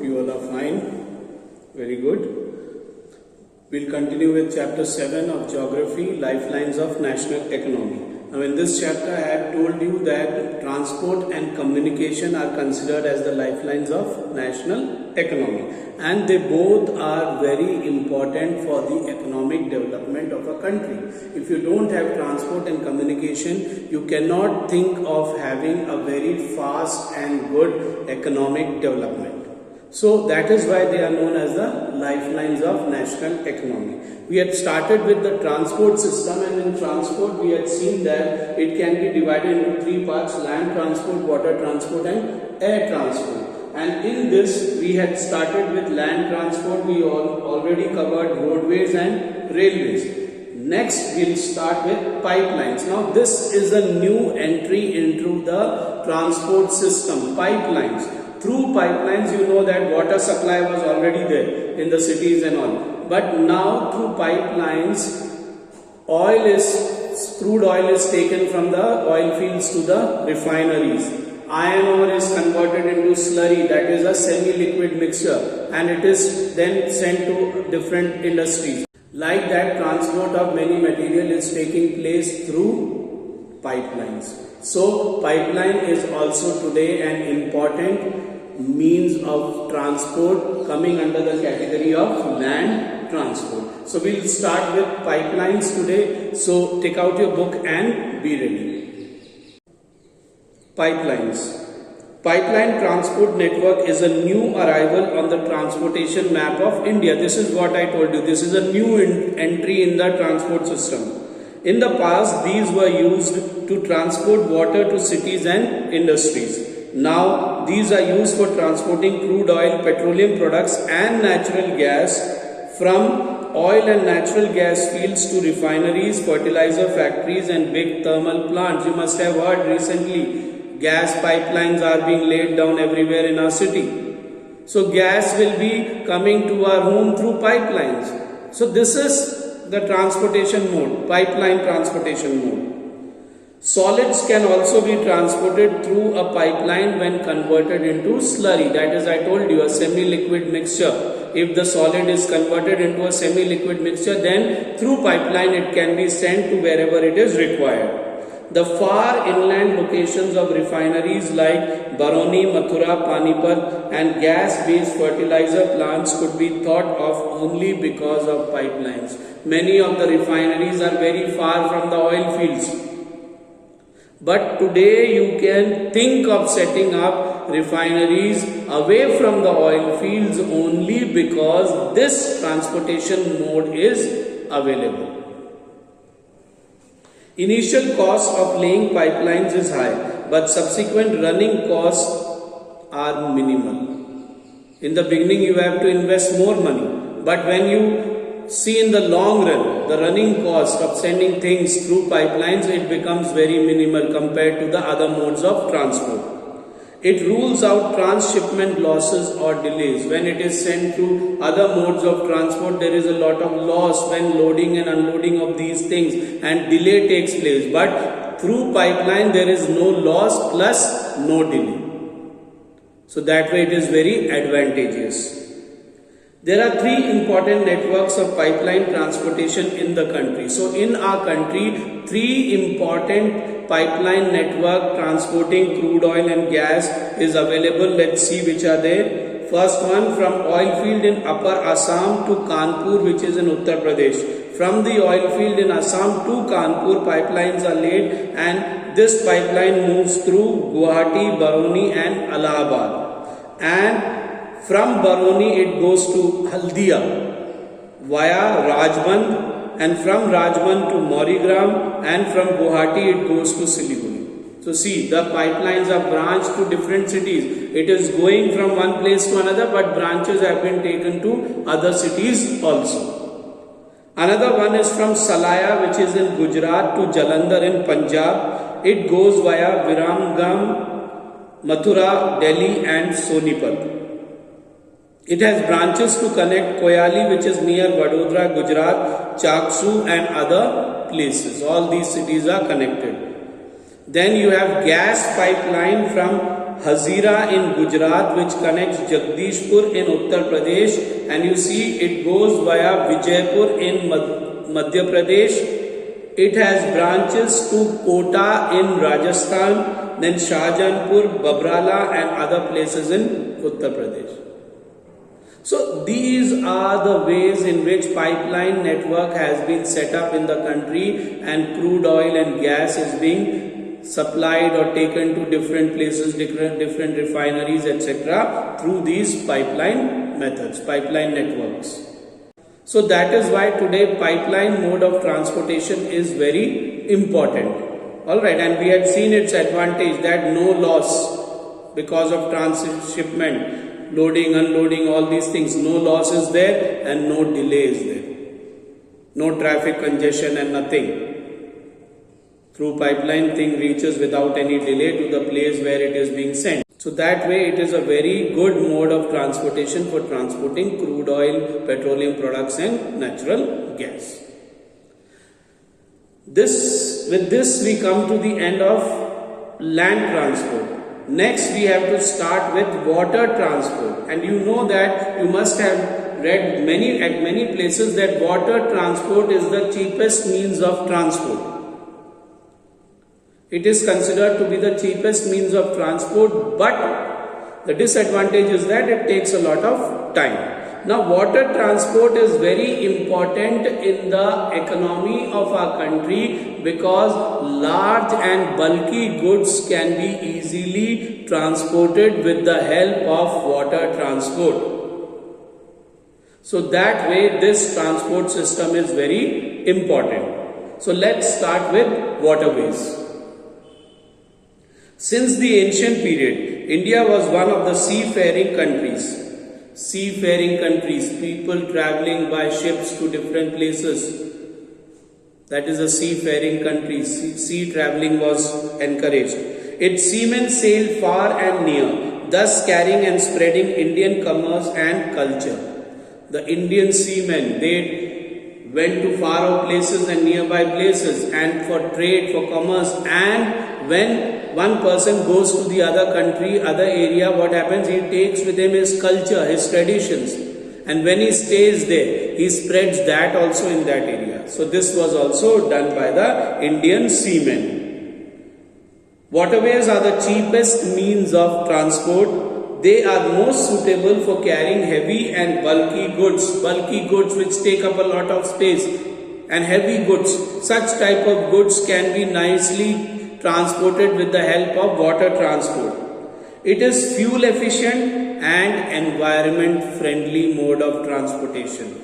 Hope you all are fine. Very good. We'll continue with chapter 7 of Geography, Lifelines of National Economy. Now in this chapter I have told you that transport and communication are considered as the lifelines of national economy, and they both are very important for the economic development of a country. If you don't have transport and communication, you cannot think of having a very fast and good economic development. So that is why they are known as the lifelines of national economy. We had started with the transport system, and in transport we had seen that it can be divided into three parts: land transport, water transport and air transport. And in this we had started with land transport. We already covered roadways and railways. Next we'll start with pipelines. Now this is a new entry into the transport system, pipelines. Through pipelines, you know that water supply was already there in the cities and all. But now through pipelines, crude oil is taken from the oil fields to the refineries. Iron ore is converted into slurry, that is a semi-liquid mixture, and it is then sent to different industries. Like that, transport of many material is taking place through pipelines. So pipeline is also today an important means of transport, coming under the category of land transport. So we'll start with pipelines today. So take out your book and be ready. Pipelines. Pipeline transport network is a new arrival on the transportation map of India. This is what I told you. This is a new entry in the transport system. In the past, these were used to transport water to cities and industries. Now, these are used for transporting crude oil, petroleum products and natural gas from oil and natural gas fields to refineries, fertilizer factories and big thermal plants. You must have heard recently, gas pipelines are being laid down everywhere in our city. So, gas will be coming to our home through pipelines. So, this is the transportation mode, pipeline transportation mode. Solids can also be transported through a pipeline when converted into slurry. That is, I told you, a semi-liquid mixture. If the solid is converted into a semi-liquid mixture, then through pipeline it can be sent to wherever it is required. The far inland locations of refineries like Barauni, Mathura, Panipat and gas-based fertilizer plants could be thought of only because of pipelines. Many of the refineries are very far from the oil fields. But today you can think of setting up refineries away from the oil fields only because this transportation mode is available. Initial cost of laying pipelines is high, but subsequent running costs are minimal. In the beginning you have to invest more money, but when you see in the long run, the running cost of sending things through pipelines, it becomes very minimal compared to the other modes of transport. It rules out transshipment losses or delays. When it is sent through other modes of transport, there is a lot of loss when loading and unloading of these things, and delay takes place. But through pipeline, there is no loss plus no delay. So that way it is very advantageous. There are three important networks of pipeline transportation in the country. So in our country, three important pipeline network transporting crude oil and gas is available. Let's see which are there. First one, from oil field in Upper Assam to Kanpur, which is in Uttar Pradesh. From the oil field in Assam to Kanpur, pipelines are laid, and this pipeline moves through Guwahati, Barauni and Allahabad. And from Barauni it goes to Haldia via Rajband, and from Rajband to Maurigram, and from Guwahati it goes to Siliguri. So see, the pipelines are branched to different cities. It is going from one place to another, but branches have been taken to other cities also. Another one is from Salaya, which is in Gujarat, to Jalandhar in Punjab. It goes via Viramgam, Mathura, Delhi and Sonipat. It has branches to connect Koyali, which is near Vadodara, Gujarat, Chaksu and other places. All these cities are connected. Then you have gas pipeline from Hazira in Gujarat, which connects Jagdishpur in Uttar Pradesh, and you see it goes via Vijaypur in Madhya Pradesh. It has branches to Kota in Rajasthan, then Shahjahanpur, Babrala and other places in Uttar Pradesh. So these are the ways in which pipeline network has been set up in the country, and crude oil and gas is being supplied or taken to different places, different refineries, etc. through these pipeline methods, pipeline networks. So that is why today pipeline mode of transportation is very important. Alright, and we had seen its advantage, that no loss because of transshipment, loading, unloading, all these things, no loss is there and no delay is there. No traffic congestion and nothing. Through pipeline, thing reaches without any delay to the place where it is being sent. So that way it is a very good mode of transportation for transporting crude oil, petroleum products and natural gas. With this we come to the end of land transport. Next we have to start with water transport, and you know that you must have read at many places that water transport is the cheapest means of transport. It is considered to be the cheapest means of transport, but the disadvantage is that it takes a lot of time. Now, water transport is very important in the economy of our country because large and bulky goods can be easily transported with the help of water transport. So that way this transport system is very important. So let's start with waterways. Since the ancient period, India was one of the seafaring countries. People traveling by ships to different places. That is a seafaring country. Sea traveling was encouraged. Its seamen sailed far and near, thus carrying and spreading Indian commerce and culture. The Indian seamen, they went to far out places and nearby places and for trade, for commerce, and when one person goes to the other country, other area, what happens? He takes with him his culture, his traditions, and when he stays there, he spreads that also in that area. So this was also done by the Indian seamen. Waterways are the cheapest means of transport. They are most suitable for carrying heavy and bulky goods which take up a lot of space, and heavy goods. Such type of goods can be nicely transported with the help of water transport. It is fuel efficient and environment friendly mode of transportation.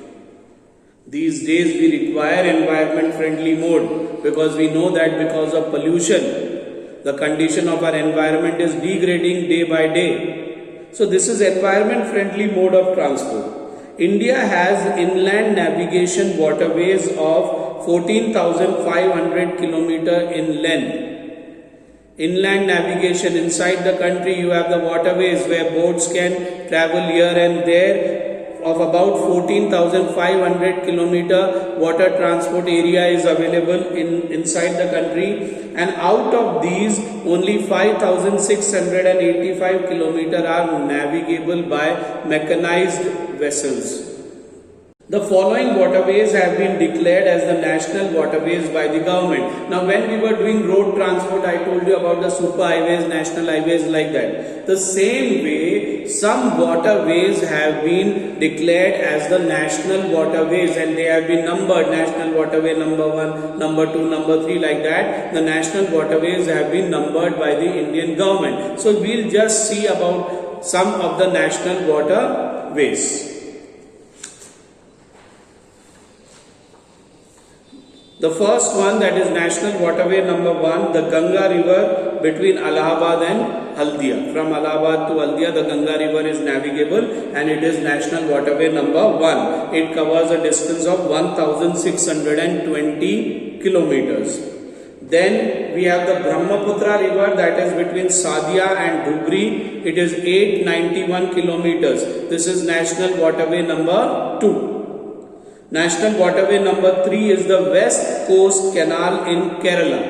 These days we require environment friendly mode because we know that because of pollution, the condition of our environment is degrading day by day. So this is environment friendly mode of transport. India has inland navigation waterways of 14,500 km in length. Inland navigation, inside the country you have the waterways where boats can travel here and there of about 14,500 km water transport area is available inside the country, and out of these only 5,685 km are navigable by mechanized vessels. The following waterways have been declared as the national waterways by the government. Now when we were doing road transport, I told you about the super highways, national highways, like that. The same way, some waterways have been declared as the national waterways and they have been numbered. National waterway number 1, number 2, number 3, like that. The national waterways have been numbered by the Indian government. So we'll just see about some of the national waterways. The first one, that is national waterway number 1, the Ganga river between Allahabad and Haldia. From Allahabad to Haldia, the Ganga river is navigable and it is national waterway number 1. It covers a distance of 1,620 kilometers. Then we have the Brahmaputra river, that is between Sadia and Dhubri. It is 891 kilometers. This is national waterway number 2. National waterway number 3 is the West Coast Canal in Kerala.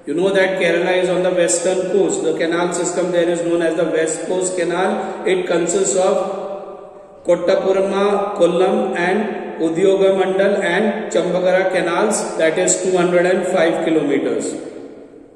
You know that Kerala is on the western coast. The canal system there is known as the West Coast Canal. It consists of Kottapurama, Kollam and Udyogamandal and Chambagara canals, that is 205 kilometers.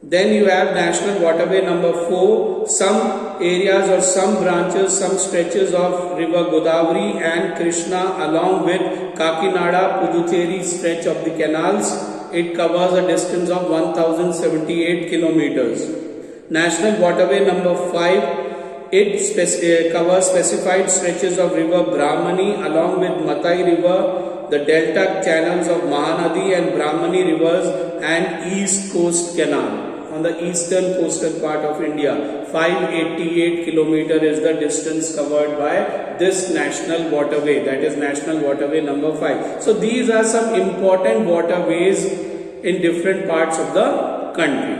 Then you have National Waterway number 4, some areas or some branches, some stretches of river Godavari and Krishna along with Kakinada, Puducherry stretch of the canals. It covers a distance of 1078 kilometers. National Waterway number 5, it covers specified stretches of river Brahmani along with Matai river, the delta channels of Mahanadi and Brahmani rivers and East Coast Canal on the eastern coastal part of India. 588 kilometer is the distance covered by this national waterway, that is National Waterway number 5. So these are some important waterways in different parts of the country.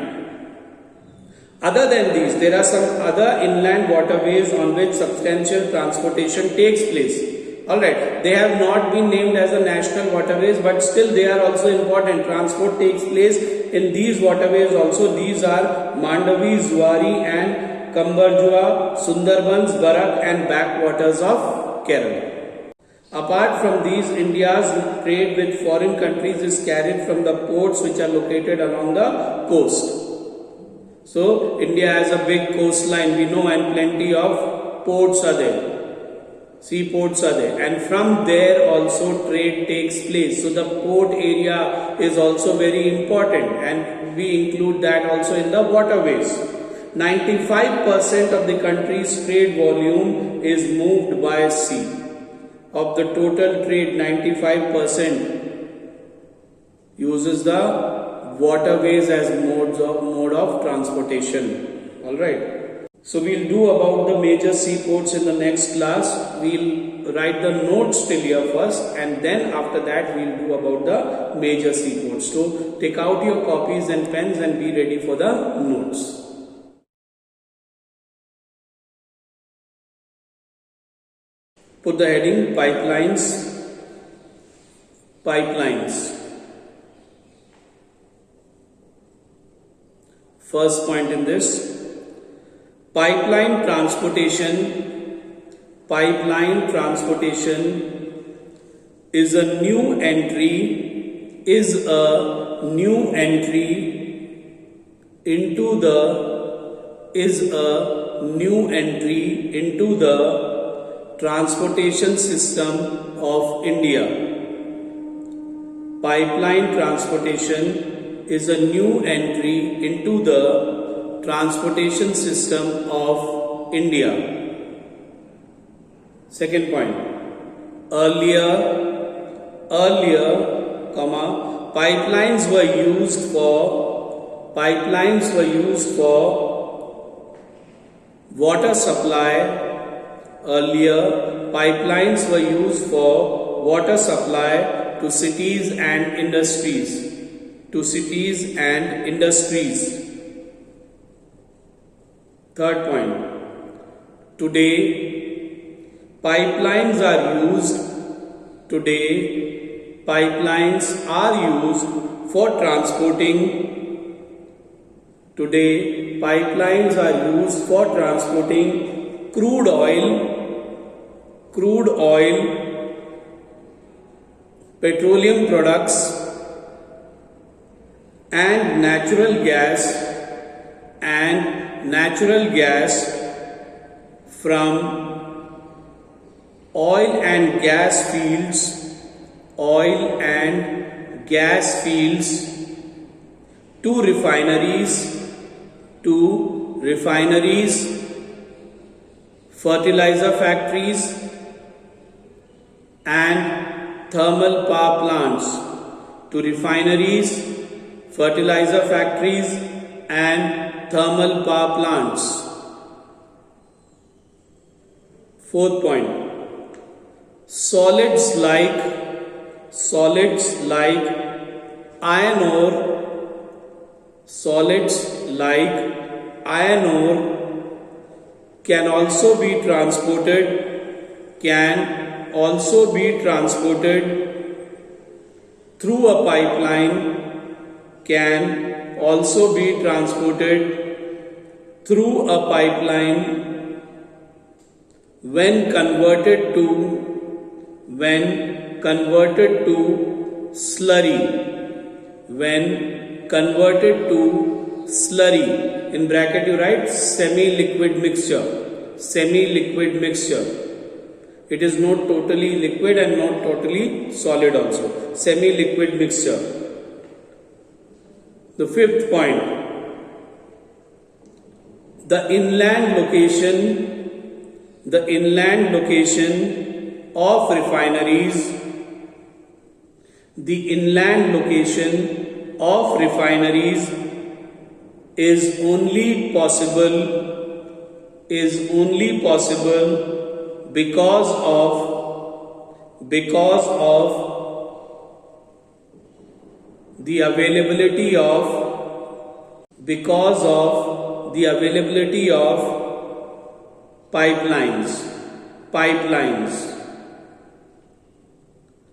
Other than these, there are some other inland waterways on which substantial transportation takes place. Alright, they have not been named as a national waterways, but still they are also important. Transport takes place in these waterways also. These are Mandavi, Zuari and Kambarjua, Sundarbans, Barak and backwaters of Kerala. Apart from these, India's trade with foreign countries is carried from the ports which are located along the coast. So, India has a big coastline, we know, and plenty of ports are there. Seaports are there, and from there also trade takes place. So the port area is also very important, and we include that also in the waterways. 95% of the country's trade volume is moved by sea. Of the total trade, 95% uses the waterways as mode of transportation. All right. So we'll do about the major seaports in the next class. We'll write the notes till here first, and then after that we'll do about the major seaports. So take out your copies and pens and be ready for the notes. Put the heading pipelines. Pipelines. First point in this. Pipeline transportation is a new entry into the transportation system of India. Pipeline transportation is a new entry into the transportation system of India. Second point. Earlier, pipelines were used for water supply. Earlier, pipelines were used for water supply to cities and industries. Third point. Today, pipelines are used for transporting crude oil, petroleum products and natural gas from oil and gas fields to refineries, fertilizer factories and thermal power plants. Thermal power plants. Fourth point. Solids like iron ore can also be transported through a pipeline also be transported through a pipeline when converted to slurry. In bracket you write semi-liquid mixture. It is not totally liquid and not totally solid also. Semi-liquid mixture. The fifth point. The inland location of refineries is only possible because of the availability of pipelines.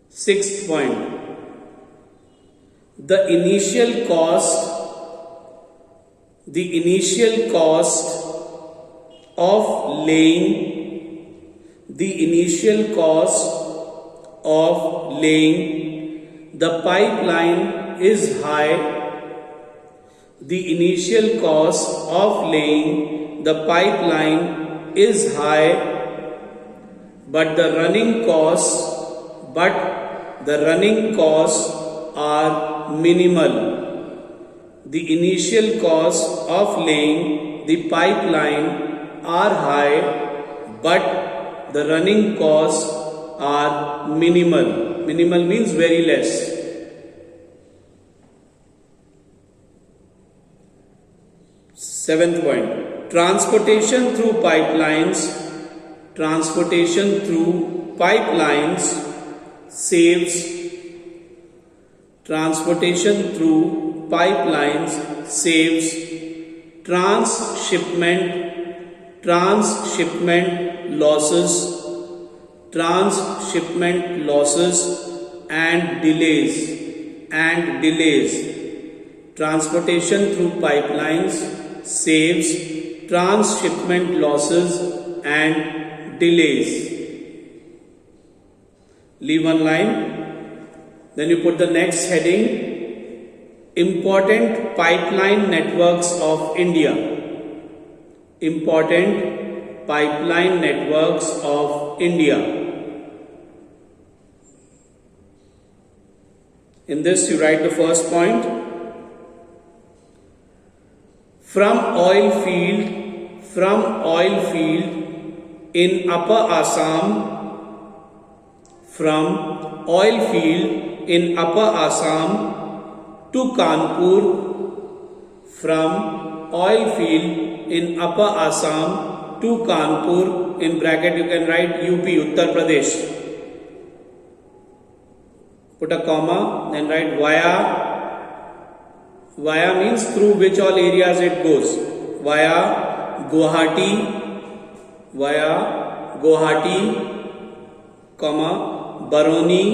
Sixth point. The initial cost of laying the pipeline is high. But the running costs are minimal. The initial costs of laying the pipeline are high, but the running costs are minimal. Minimal means very less. Seventh point. Transportation through pipelines saves transshipment losses and delays. Transportation through pipelines saves transshipment losses and delays. Leave one line. Then you put the next heading. Important pipeline networks of India. In this you write the first point. From oil field in Upper Assam to Kanpur, in bracket you can write UP, Uttar Pradesh. Put a comma, then write via means through which all areas it goes. Via Guwahati, comma, Baroni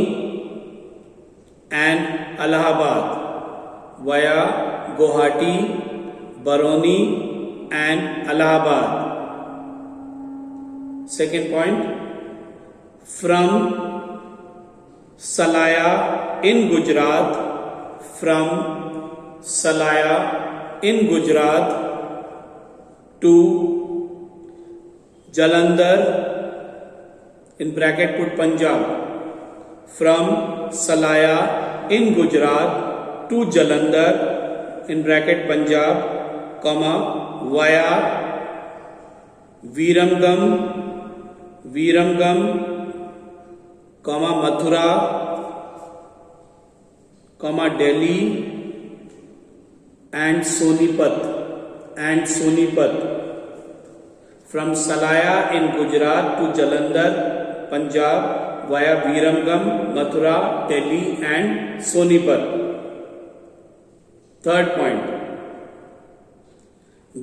and Allahabad. Via Guwahati, Baroni and Allahabad. Second point. From Salaya in Gujarat to Jalandhar, in bracket put Punjab. From Salaya in Gujarat to Jalandhar, in bracket Punjab, comma, via Viramgam, comma, Mathura, comma, Delhi and Sonipat. From Salaya in Gujarat to Jalandhar, Punjab, via Viramgam, Mathura, Delhi and Sonipat. Third point.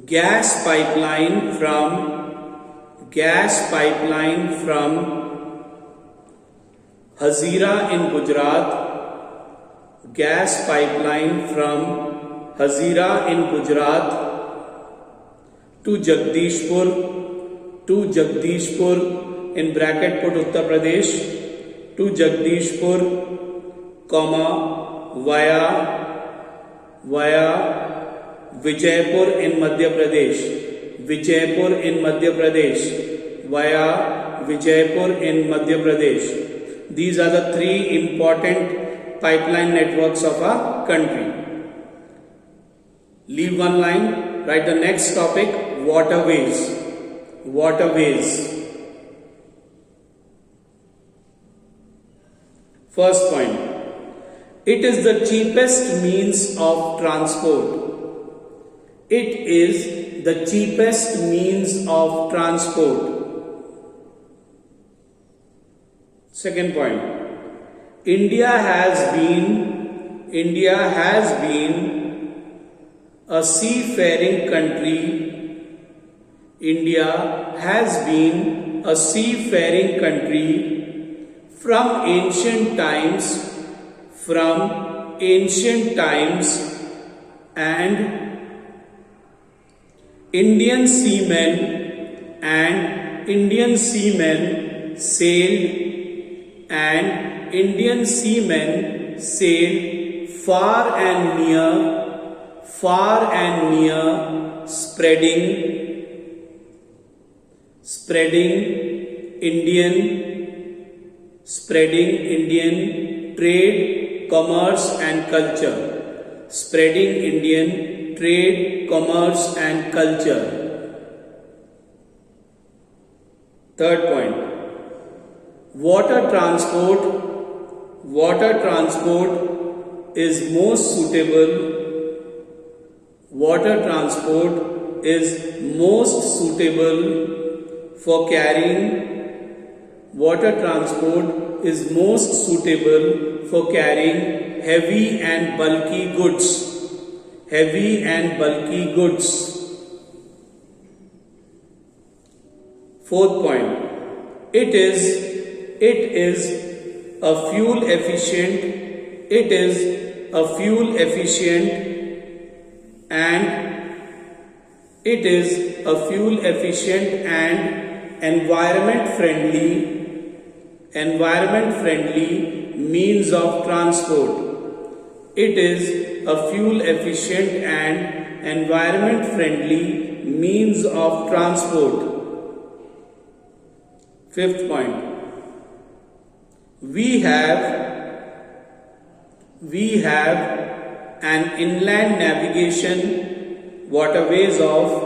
Gas pipeline from Hazira in Gujarat. Gas pipeline from Hazira in Gujarat, to Jagdishpur in bracket put Uttar Pradesh, to Jagdishpur, comma, via Vijaypur in Madhya Pradesh, via Vijaypur in Madhya Pradesh. These are the three important pipeline networks of our country. Leave one line, write the next topic, waterways. First point, it is the cheapest means of transport. It is the cheapest means of transport. Second point, India has been a seafaring country. India has been a seafaring country from ancient times, and Indian seamen sailed far and near, spreading Indian trade, commerce and culture. Third point, water transport is most suitable for carrying heavy and bulky goods. Fourth point, it is a fuel efficient and environment friendly means of transport. It is a fuel efficient and environment friendly means of transport. Fifth point, we have an inland navigation waterways of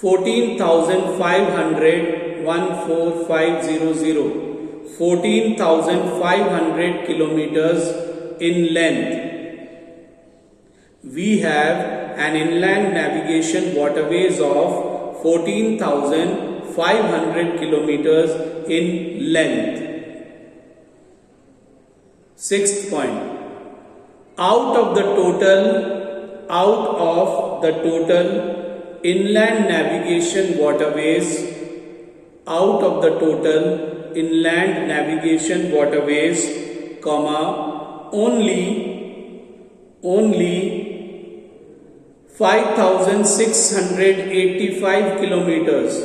14,500 kilometers in length. We have an inland navigation waterways of 14,500 kilometers in length. Sixth point, out of the total inland navigation waterways, only 5,685 kilometers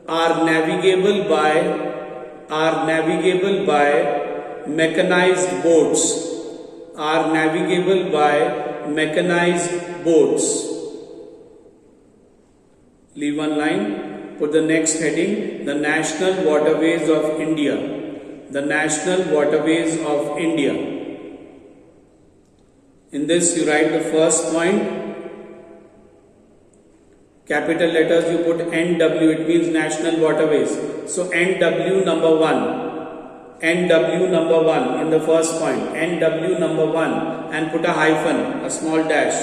are navigable by mechanized boats. Leave one line, put the next heading, the national waterways of India. In this you write the first point, capital letters you put NW, it means national waterways. So NW number 1 in the first point, NW number 1, and put a hyphen, a small dash,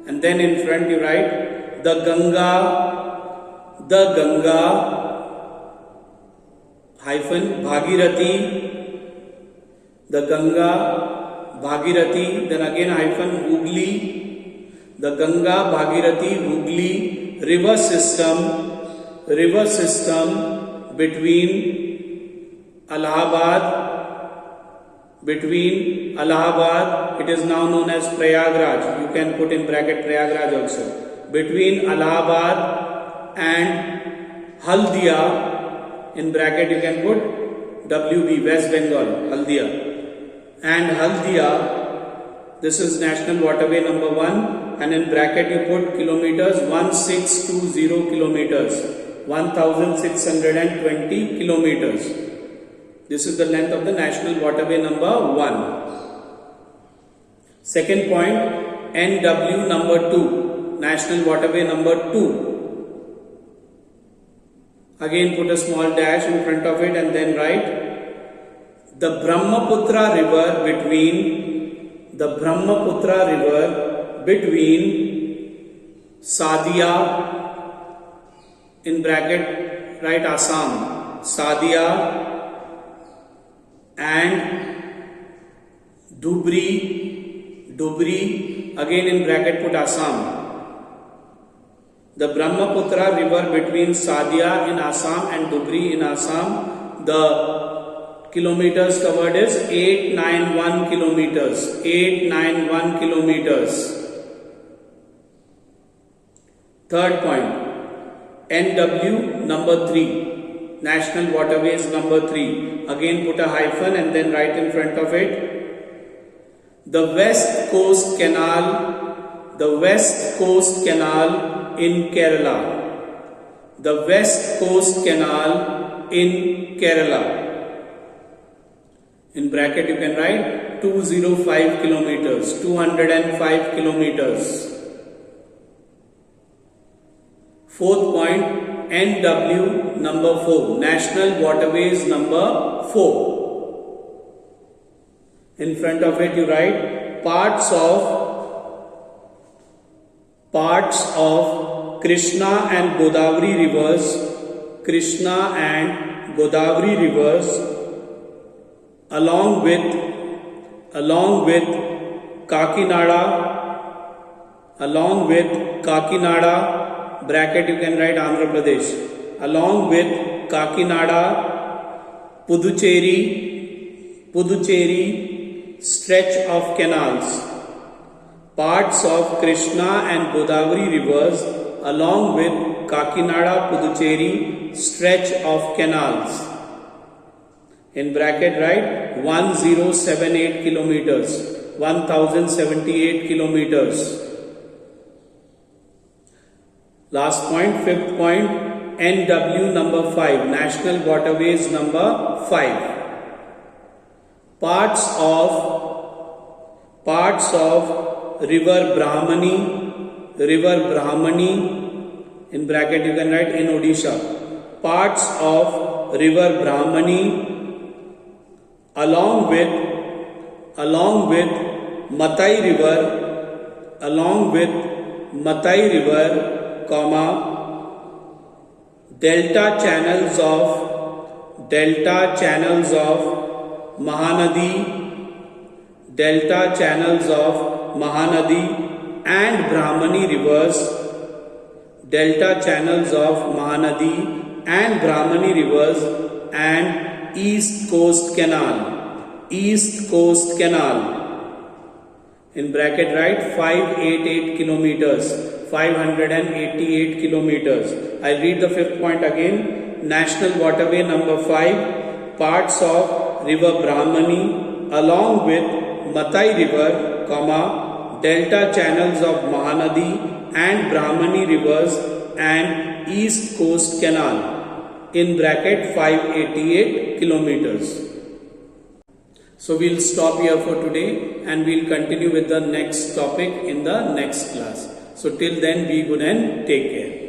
and then in front you write the Ganga hyphen Bhagirathi, the Ganga Bhagirathi, then again hyphen Hooghly, the Ganga Bhagirathi Hooghly river system between Allahabad, it is now known as Prayagraj. You can put in bracket Prayagraj also. Between Allahabad and Haldia, in bracket you can put WB, West Bengal, Haldia. And Haldia, this is National Waterway number 1, and in bracket you put kilometers, 1620 kilometers, 1620 kilometers. This is the length of the National Waterway number 1. Second point, NW number 2, National Waterway number 2. Again put a small dash in front of it and then write the Brahmaputra river between Sadia, in bracket write Assam, Sadia and Dhubri, again in bracket put Assam. The Brahmaputra river between Sadia in Assam and Dhubri in Assam, the kilometers covered is 891 kilometers. Third point, NW number 3, National Waterways number 3. Again put a hyphen and then write in front of it the West Coast Canal in Kerala. The West Coast Canal in Kerala. In bracket you can write 205 kilometers, 205 kilometers. Fourth point, NW number 4, National Waterways number 4. In front of it you write parts of Krishna and Godavari rivers, along with Kakinada, bracket you can write Andhra Pradesh, along with Kakinada, Puducherry stretch of canals. Parts of Krishna and Godavari rivers along with Kakinada, Puducherry stretch of canals. In bracket write 1078 kilometers, 1078 kilometers. Last point, fifth point, NW number 5, National Waterways number 5. Parts of River Brahmani, in bracket you can write in Odisha. Parts of River Brahmani along with Matai River, comma, delta channels of Mahanadi and Brahmani rivers, and East Coast Canal. In bracket write 588 kilometers. I'll read the fifth point again. National Waterway number 5, parts of River Brahmani along with Matai River, comma, delta channels of Mahanadi and Brahmani rivers and East Coast Canal. In bracket 588 kilometers. So we'll stop here for today and we'll continue with the next topic in the next class. So till then, be good and take care.